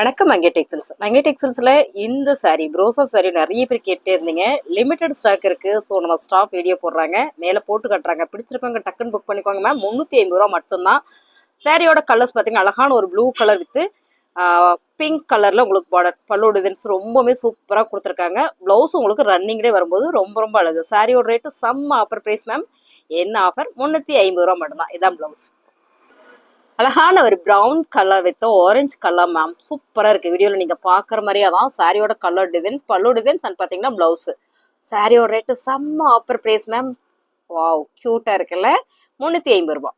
வணக்கம் மங்கை டெக்ஸ்டைல்ஸ். மங்கை டெக்ஸ்டைல்ஸ்ல இந்த sorry ப்ரோசா sorry நிறைய பேர் கேட்டே இருந்தீங்க. லிமிடெட் ஸ்டாக் இருக்கு. ஸோ நம்ம ஸ்டாப் வீடியோ போடுறாங்க, மேலே போட்டு கட்டுறாங்க. பிடிச்சிருக்கவங்க டக்குன்னு புக் பண்ணிக்கோங்க மேம். 350 ரூபா மட்டும்தான். சாரியோட கலர்ஸ் பார்த்தீங்கன்னா அழகான ஒரு ப்ளூ கலர் வித் பிங்க் கலர்ல உங்களுக்கு பார்டர் பல்லு டிசைன்ஸ் ரொம்பவே சூப்பராக கொடுத்துருக்காங்க. பிளவுஸ் உங்களுக்கு ரன்னிங்லேயே வரும்போது ரொம்ப ரொம்ப அழகு. சாரியோட ரேட்டு செம்ம ஆஃபர் பிரைஸ் மேம். என்ன ஆஃபர்? 350 ரூபா மட்டும்தான். இதான் பிளவுஸ். அழகான ஒரு brown colour with orange colour ma'am. சூப்பரா இருக்கு. வீடியோல நீங்க பாக்குற மாதிரியே தான் சாரியோட கலர் டிசைன்ஸ், பல்லு டிசைன்ஸ் அண்ட் பாத்தீங்கன்னா பிளவுஸ். சாரியோட ரேட்டு செம்ம ஆஃபர் பிரைஸ் மேம். வாவ், கியூட்டா இருக்குல்ல. 350 ரூபாய்.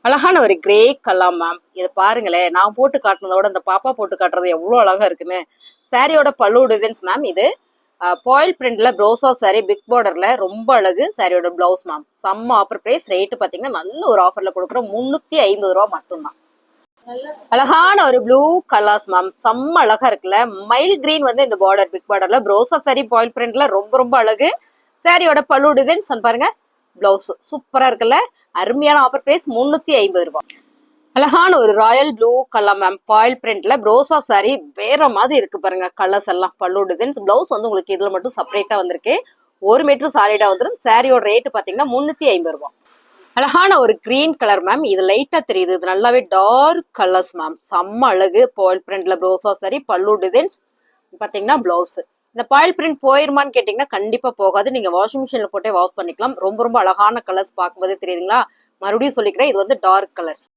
அழகான ஒரு கிரே கலர் மேம். இதை பாருங்களேன், நான் போட்டு காட்டுனதோட இந்த பாப்பா போட்டு காட்டுறது எவ்வளவு அழகா இருக்குன்னு. சாரியோட பல்லு டிசைன்ஸ் மேம். இது பாயில் பிரிண்ட்ல ப்ரோசா சாரி பிக் பார்டர்ல ரொம்ப அழகு. சாரியோட பிளவுஸ் மேம். செம்ம ஆஃபர் பிரைஸ். ரேட்டு பாத்தீங்கன்னா நல்ல ஒரு ஆஃபர்ல கொடுக்குறோம். 350 ரூபா மட்டும்தான். அழகான ஒரு ப்ளூ கலர்ஸ் மேம். செம்ம அழகா இருக்குல்ல. மைல் கிரீன் வந்து இந்த பார்டர் பிக் பார்டர்ல ப்ரோசா சாரி பாயில் பிரிண்ட்ல ரொம்ப ரொம்ப அழகு. சாரியோட பல்லு டிசைன்ஸ் பாருங்க, பிளவுஸ் சூப்பரா இருக்குல்ல. அருமையான ஆஃபர் பிரைஸ் 350 ரூபாய். அழகான ஒரு royal blue colour ma'am. Foil பிரிண்ட்ல ப்ரோசா சாரி வேற மாதிரி இருக்கு பாருங்க. கலர்ஸ் எல்லாம் பல்லு டிசைன்ஸ். பிளவுஸ் வந்து உங்களுக்கு இதுல மட்டும் செப்பரேட்டா வந்திருக்கு. 1 மீட்டர் சாலிடா வந்துடும். சாரியோட ரேட்டு பாத்தீங்கன்னா 350 ரூபாய். அழகான ஒரு கிரீன் கலர் மேம். இது லைட்டா தெரியுது. இது நல்லாவே டார்க் கலர்ஸ் மேம். செம்ம அழகு. பாயில் பிரிண்ட்ல ப்ரோசா சாரி பல்லு டிசைன்ஸ் பாத்தீங்கன்னா பிளவுஸ். இந்த பாயில் பிரிண்ட் போயிருமான்னு கேட்டீங்கன்னா கண்டிப்பா போகாது. நீங்க வாஷிங் மிஷின்ல போட்டே வாஷ் பண்ணிக்கலாம். ரொம்ப ரொம்ப அழகான கலர்ஸ் பார்க்கும்போதே தெரியுதுங்களா. மறுபடியும் சொல்லிக்கிறேன், இது வந்து டார்க் கலர்.